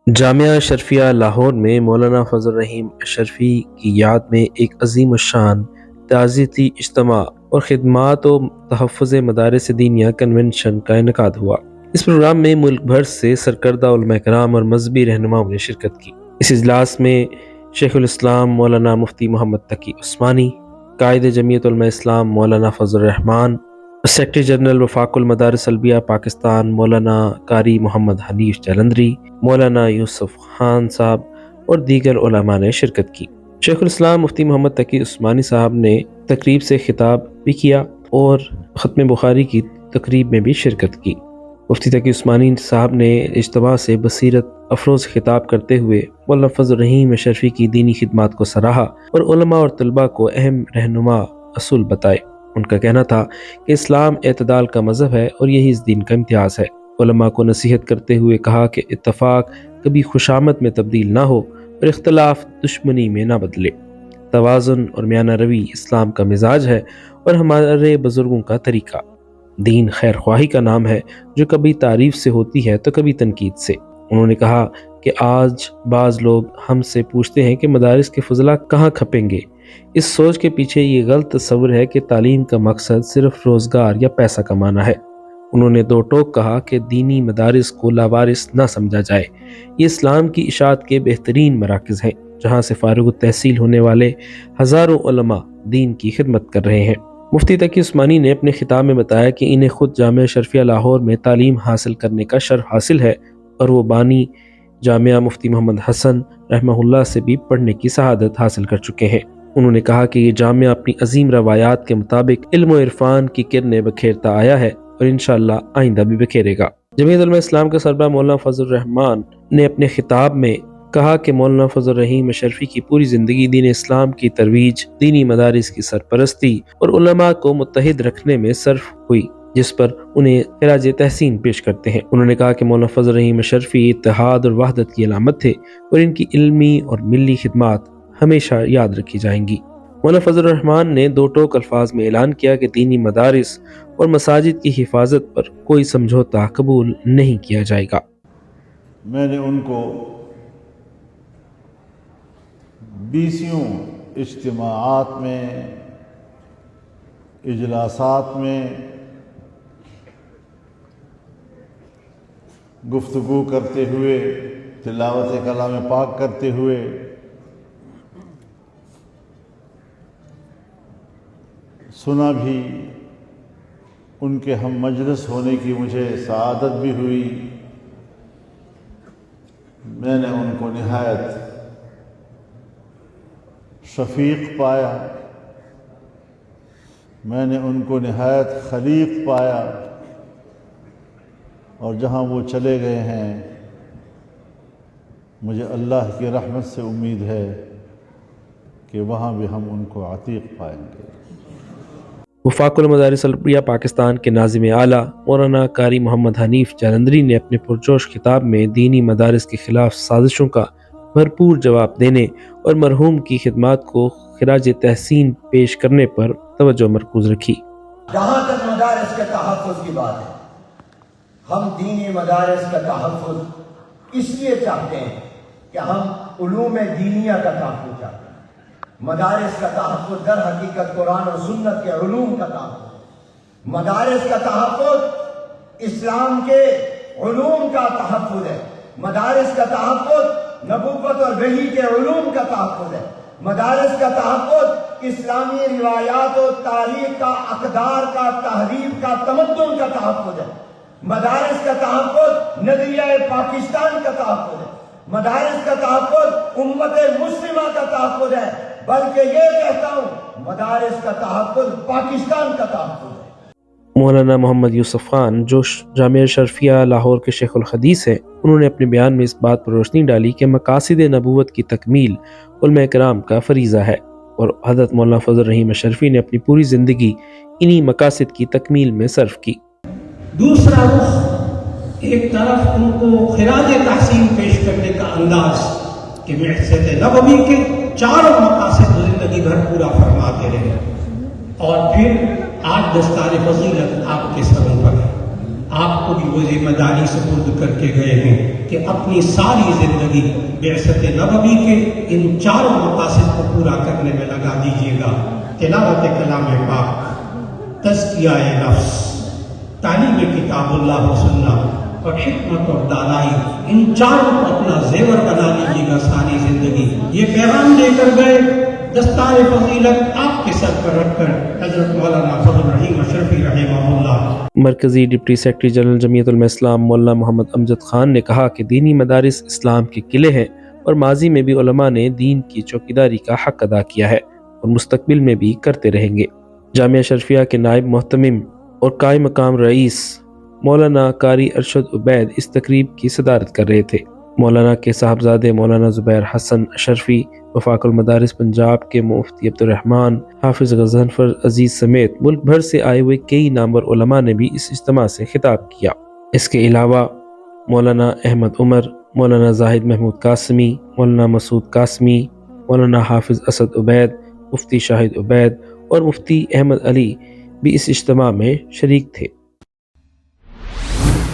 جامعہ اشرفیہ لاہور میں مولانا فضل الرحیم اشرفی کی یاد میں ایک عظیم الشان تعزیتی اجتماع اور خدمات و تحفظ مدارس دینیہ کنونشن کا انعقاد ہوا۔ اس پروگرام میں ملک بھر سے سرکردہ علماء کرام اور مذہبی رہنماؤں نے شرکت کی۔ اس اجلاس میں شیخ الاسلام مولانا مفتی محمد تقی عثمانی، قائد جمعیت علماء اسلام مولانا فضل الرحمان، سیکرٹری جنرل وفاق المدارس العلویہ پاکستان مولانا قاری محمد حنیف جلندری، مولانا یوسف خان صاحب اور دیگر علماء نے شرکت کی۔ شیخ الاسلام مفتی محمد تقی عثمانی صاحب نے تقریب سے خطاب بھی کیا اور ختم بخاری کی تقریب میں بھی شرکت کی۔ مفتی تقی عثمانی صاحب نے اجتماع سے بصیرت افروز خطاب کرتے ہوئے مولانا فضل الرحیم اشرفی کی دینی خدمات کو سراہا اور علماء اور طلباء کو اہم رہنما اصول بتائے۔ ان کا کہنا تھا کہ اسلام اعتدال کا مذہب ہے اور یہی اس دین کا امتیاز ہے۔ علماء کو نصیحت کرتے ہوئے کہا کہ اتفاق کبھی خوشامد میں تبدیل نہ ہو اور اختلاف دشمنی میں نہ بدلے۔ توازن اور میانہ روی اسلام کا مزاج ہے اور ہمارے بزرگوں کا طریقہ۔ دین خیر خواہی کا نام ہے جو کبھی تعریف سے ہوتی ہے تو کبھی تنقید سے۔ انہوں نے کہا کہ آج بعض لوگ ہم سے پوچھتے ہیں کہ مدارس کے فضلہ کہاں کھپیں گے۔ اس سوچ کے پیچھے یہ غلط تصور ہے کہ تعلیم کا مقصد صرف روزگار یا پیسہ کمانا ہے۔ انہوں نے دو ٹوک کہا کہ دینی مدارس کو لاوارث نہ سمجھا جائے۔ یہ اسلام کی اشاعت کے بہترین مراکز ہیں جہاں سے فارغ التحصیل ہونے والے ہزاروں علماء دین کی خدمت کر رہے ہیں۔ مفتی تقی عثمانی نے اپنے خطاب میں بتایا کہ انہیں خود جامعہ اشرفیہ لاہور میں تعلیم حاصل کرنے کا شرف حاصل ہے اور وہ بانی جامعہ مفتی محمد حسن رحمہ اللہ سے بھی پڑھنے کی سعادت حاصل کر چکے ہیں۔ انہوں نے کہا کہ یہ جامعہ اپنی عظیم روایات کے مطابق علم و عرفان کی کرنیں بکھیرتا آیا ہے اور انشاءاللہ آئندہ بھی بکھیرے گا۔ جمعیت علماء اسلام کے سربراہ مولانا فضل الرحمان نے اپنے خطاب میں کہا کہ مولانا فضل الرحیم اشرفی کی پوری زندگی دین اسلام کی ترویج، دینی مدارس کی سرپرستی اور علماء کو متحد رکھنے میں صرف ہوئی، جس پر انہیں خراج تحسین پیش کرتے ہیں۔ انہوں نے کہا کہ مولانا فضل الرحیم اشرفی اتحاد اور وحدت کی علامت تھے اور ان کی علمی اور ملی خدمات ہمیشہ یاد رکھی جائیں گی۔ مولانا فضل الرحمان نے دو ٹوک الفاظ میں اعلان کیا کہ دینی مدارس اور مساجد کی حفاظت پر کوئی سمجھوتا قبول نہیں کیا جائے گا۔ میں نے ان کو 20 اجتماعات میں، اجلاسات میں گفتگو کرتے ہوئے، تلاوت کلام پاک کرتے ہوئے سنا بھی، ان کے ہم مجلس ہونے کی مجھے سعادت بھی ہوئی۔ میں نے ان کو نہایت شفیق پایا، میں نے ان کو نہایت خلیق پایا، اور جہاں وہ چلے گئے ہیں مجھے اللہ کی رحمت سے امید ہے کہ وہاں بھی ہم ان کو عتیق پائیں گے۔ وفاق المدارس العلویہ پاکستان کے ناظم اعلیٰ مولانا قاری محمد حنیف جلندری نے اپنے پرجوش خطاب میں دینی مدارس کے خلاف سازشوں کا بھرپور جواب دینے اور مرحوم کی خدمات کو خراج تحسین پیش کرنے پر توجہ مرکوز رکھی۔ جہاں تک مدارس کے تحفظ کی بات ہے، ہم دینی مدارس کا تحفظ اس لیے چاہتے ہیں کہ ہم علوم دینیہ کا تحفظ چاہتے ہیں۔ مدارس کا تحفظ در حقیقت قرآن و سنت کے علوم کا تحفظ، مدارس کا تحفظ اسلام کے علوم کا تحفظ ہے، مدارس کا تحفظ نبوت اور وحی کے علوم کا تحفظ ہے، مدارس کا تحفظ اسلامی روایات و تاریخ کا، اقدار کا، تہذیب کا، تمدن کا تحفظ ہے، مدارس کا تحفظ نظریہ پاکستان کا تحفظ ہے، مدارس کا تحفظ امت مسلمہ کا تحفظ ہے، بلکہ یہ کہتا ہوں مدارس کا تحفظ پاکستان کا تحفظ ہے۔ مولانا محمد یوسف خان جو جامعہ اشرفیہ لاہور کے شیخ الحدیث ہیں، انہوں نے اپنے بیان میں اس بات پر روشنی ڈالی کہ مقاصد نبوت کی تکمیل علماء کرام کا فریضہ ہے اور حضرت مولانا فضل الرحیم اشرفی نے اپنی پوری زندگی انہی مقاصد کی تکمیل میں صرف کی۔ دوسرا رخ، ایک طرف ان کو خراج تحسین پیش کرنے کا انداز کہ بعثت نبوی کے چاروں مقاصد زندگی بھر پورا فرماتے رہے، اور پھر آج دستار فضیلت آپ کے سروں پر ہے۔ آپ کو بھی وہ ذمہ داری سپرد کر کے گئے ہیں کہ اپنی ساری زندگی بعثت نبوی کے ان چاروں مقاصد کو پورا کرنے میں لگا دیجیے گا: تلاوت کلام پاک، تزکیہ نفس، تعلیم کتاب اللہ و سنت اور حکمت اور دانائی، ان چاروں کو اپنا زیور بنا لیجیے گا ساری زندگی۔ یہ پیغام دے کر گئے، دستار فضیلت آپ کے سر پر رکھ کر حضرت مولانا فضل الرحیم اشرفی رحمہ اللہ۔ مرکزی ڈپٹی سیکرٹری جنرل جمعیت علماء اسلام مولانا محمد امجد خان نے کہا کہ دینی مدارس اسلام کے قلعے ہیں اور ماضی میں بھی علماء نے دین کی چوکیداری کا حق ادا کیا ہے اور مستقبل میں بھی کرتے رہیں گے۔ جامعہ اشرفیہ کے نائب محتمم اور قائم مقام رئیس مولانا قاری ارشد عبید اس تقریب کی صدارت کر رہے تھے۔ مولانا کے صاحبزادے مولانا زبیر حسن اشرفی، وفاق المدارس پنجاب کے مفتی عبد الرحمن، حافظ غضنفر عزیز سمیت ملک بھر سے آئے ہوئے کئی نامور علماء نے بھی اس اجتماع سے خطاب کیا۔ اس کے علاوہ مولانا احمد عمر، مولانا زاہد محمود قاسمی، مولانا مسعود قاسمی، مولانا حافظ اسد عبید، مفتی شاہد عبید اور مفتی احمد علی بھی اس اجتماع میں شریک تھے۔